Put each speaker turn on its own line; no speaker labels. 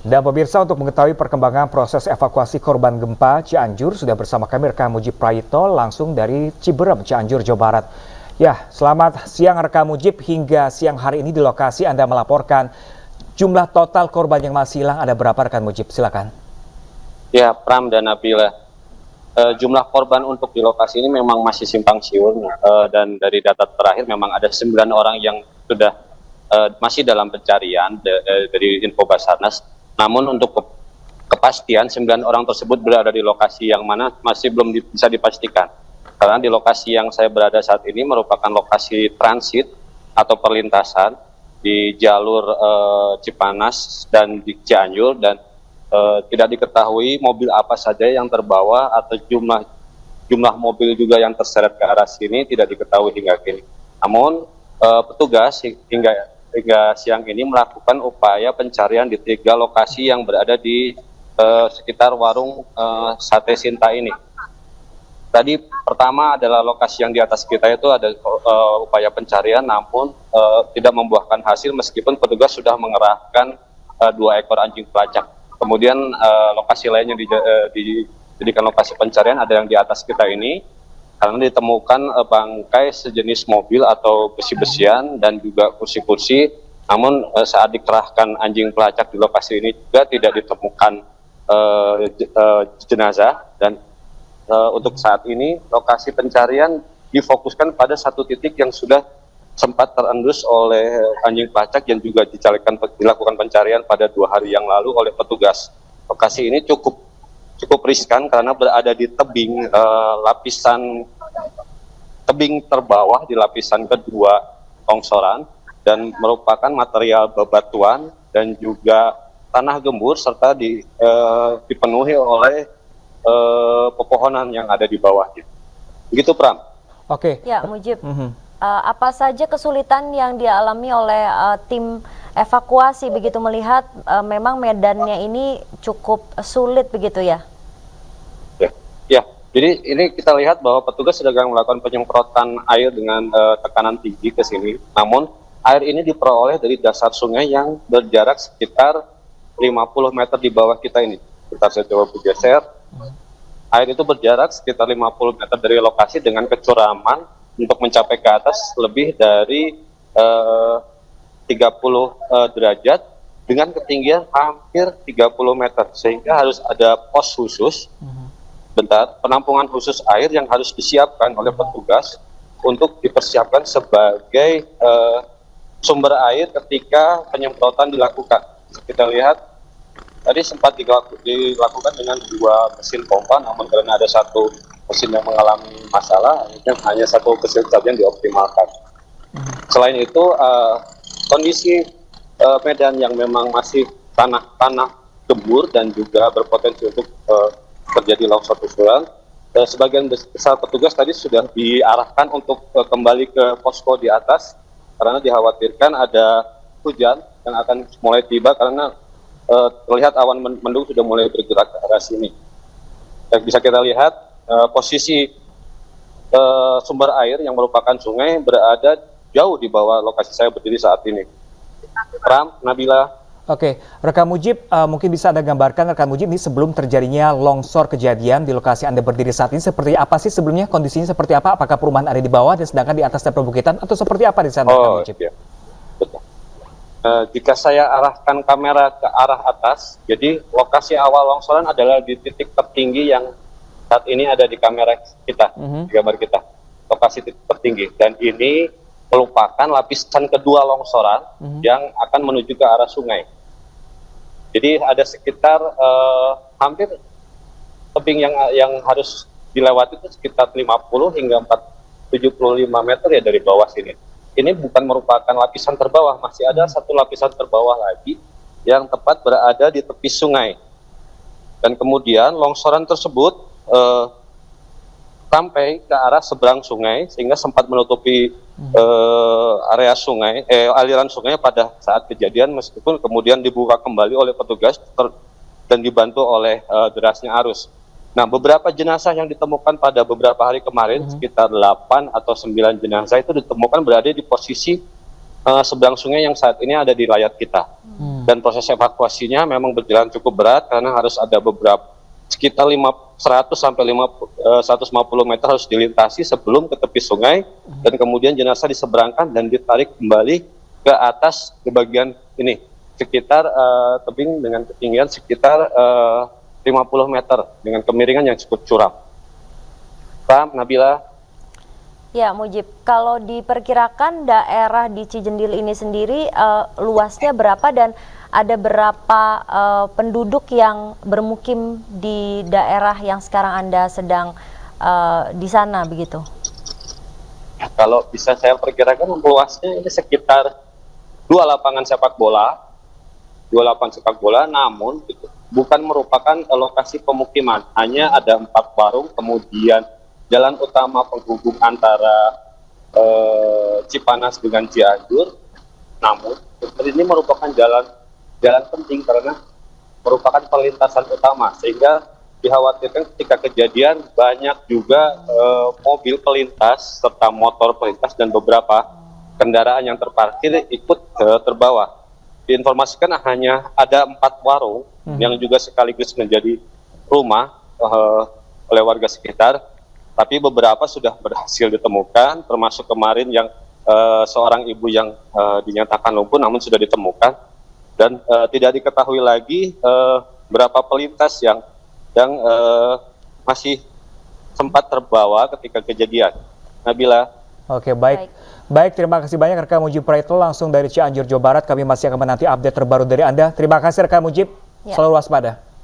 Dan pemirsa, untuk mengetahui perkembangan proses evakuasi korban gempa Cianjur, sudah bersama kami rekan Mujib Prayitno langsung dari Ciberem, Cianjur, Jawa Barat. Ya, selamat siang rekan Mujib. Hingga siang hari ini di lokasi Anda melaporkan jumlah total korban yang masih hilang ada berapa rekan Mujib? Silakan.
Ya, Pram dan Nabila. Jumlah korban untuk di lokasi ini memang masih simpang siur, dan dari data terakhir memang ada 9 orang yang sudah masih dalam pencarian dari info Basarnas. Namun untuk kepastian 9 orang tersebut berada di lokasi yang mana masih belum bisa dipastikan. Karena di lokasi yang saya berada saat ini merupakan lokasi transit atau perlintasan di jalur Cipanas dan di Cianjur, dan tidak diketahui mobil apa saja yang terbawa atau jumlah mobil juga yang terseret ke arah sini tidak diketahui hingga kini. Namun petugas hingga siang ini melakukan upaya pencarian di 3 lokasi yang berada di sekitar warung Sate Sinta ini. Tadi pertama adalah lokasi yang di atas kita itu ada upaya pencarian, namun tidak membuahkan hasil meskipun petugas sudah mengerahkan 2 ekor anjing pelacak. Kemudian lokasi lain yang dijadikan lokasi pencarian ada yang di atas kita ini, karena ditemukan bangkai sejenis mobil atau besi-besian dan juga kursi-kursi. Namun saat dikerahkan anjing pelacak di lokasi ini juga tidak ditemukan jenazah. Dan untuk saat ini lokasi pencarian difokuskan pada satu titik yang sudah sempat terendus oleh anjing pelacak yang juga dilakukan pencarian pada 2 hari yang lalu oleh petugas. Lokasi ini cukup riskan karena berada di tebing tebing terbawah di lapisan kedua longsoran, dan merupakan material bebatuan dan juga tanah gembur serta dipenuhi oleh pepohonan yang ada di bawahnya. Begitu, Pram.
Oke.
Ya, Mujib. Apa saja kesulitan yang dialami oleh tim evakuasi begitu melihat memang medannya ini cukup sulit begitu ya?
Ya, jadi ini kita lihat bahwa petugas sedang melakukan penyemprotan air dengan tekanan tinggi ke sini. Namun air ini diperoleh dari dasar sungai yang berjarak sekitar 50 meter di bawah kita ini. Kita saya coba bergeser. Air itu berjarak sekitar 50 meter dari lokasi dengan kecuraman untuk mencapai ke atas lebih dari 30 derajat dengan ketinggian hampir 30 meter, sehingga harus ada pos khusus penampungan khusus air yang harus disiapkan oleh petugas untuk dipersiapkan sebagai sumber air ketika penyemprotan dilakukan. Kita lihat tadi sempat dilakukan dengan 2 mesin pompa, namun karena ada 1 mesin yang mengalami masalah, hanya 1 mesin saja yang dioptimalkan. Selain itu, kondisi medan yang memang masih tanah gembur dan juga berpotensi untuk terjadi longsor susulan, sebagian besar petugas tadi sudah diarahkan untuk kembali ke posko di atas karena dikhawatirkan ada hujan yang akan mulai tiba, karena terlihat awan mendung sudah mulai bergerak ke arah sini. Dan bisa kita lihat posisi sumber air yang merupakan sungai berada jauh di bawah lokasi saya berdiri saat ini. Pram, Nabila.
Oke, rekan Mujib, mungkin bisa Anda gambarkan rekan Mujib ini sebelum terjadinya longsor kejadian di lokasi Anda berdiri saat ini seperti apa sih sebelumnya, kondisinya seperti apa? Apakah perumahan ada di bawah dan sedangkan di atasnya perbukitan atau seperti apa di sana rekan Mujib?
Ya. Betul. Jika saya arahkan kamera ke arah atas, jadi lokasi awal longsoran adalah di titik tertinggi yang saat ini ada di kamera kita, di gambar kita, lokasi titik tertinggi. Dan ini merupakan lapisan kedua longsoran yang akan menuju ke arah sungai. Jadi ada sekitar hampir tebing yang harus dilewati itu sekitar 50 hingga 75 meter ya dari bawah sini. Ini bukan merupakan lapisan terbawah, masih ada 1 lapisan terbawah lagi yang tepat berada di tepi sungai. Dan kemudian longsoran tersebut sampai ke arah seberang sungai sehingga sempat menutupi area sungai, aliran sungai pada saat kejadian, meskipun kemudian dibuka kembali oleh petugas dan dibantu oleh derasnya arus. Nah, beberapa jenazah yang ditemukan pada beberapa hari kemarin, sekitar 8 atau 9 jenazah itu ditemukan berada di posisi seberang sungai yang saat ini ada di layar kita. Dan proses evakuasinya memang berjalan cukup berat karena harus ada beberapa sekitar 100 sampai 150 meter harus dilintasi sebelum ke tepi sungai, dan kemudian jenazah diseberangkan dan ditarik kembali ke atas ke bagian ini sekitar tebing dengan ketinggian sekitar 50 meter dengan kemiringan yang cukup curam. Paham, Nabila?
Ya, Mujib, kalau diperkirakan daerah di Cijendil ini sendiri luasnya berapa dan ada berapa penduduk yang bermukim di daerah yang sekarang Anda sedang di sana begitu?
Kalau bisa saya perkirakan luasnya ini sekitar 2 lapangan sepak bola, namun itu bukan merupakan lokasi pemukiman, hanya ada 4 warung, kemudian jalan utama penghubung antara Cipanas dengan Cianjur. Namun ini merupakan jalan penting karena merupakan perlintasan utama, sehingga dikhawatirkan ketika kejadian banyak juga mobil pelintas serta motor pelintas dan beberapa kendaraan yang terparkir ikut terbawa. Diinformasikan hanya ada 4 warung yang juga sekaligus menjadi rumah oleh warga sekitar, tapi beberapa sudah berhasil ditemukan, termasuk kemarin yang seorang ibu yang dinyatakan lumpuh namun sudah ditemukan, dan tidak diketahui lagi berapa pelintas yang masih sempat terbawa ketika kejadian. Nabila.
Oke, baik. Baik, terima kasih banyak rekan Mujib Praitno langsung dari Cianjur, Jawa Barat. Kami masih akan menanti update terbaru dari Anda. Terima kasih rekan Mujib, selalu waspada.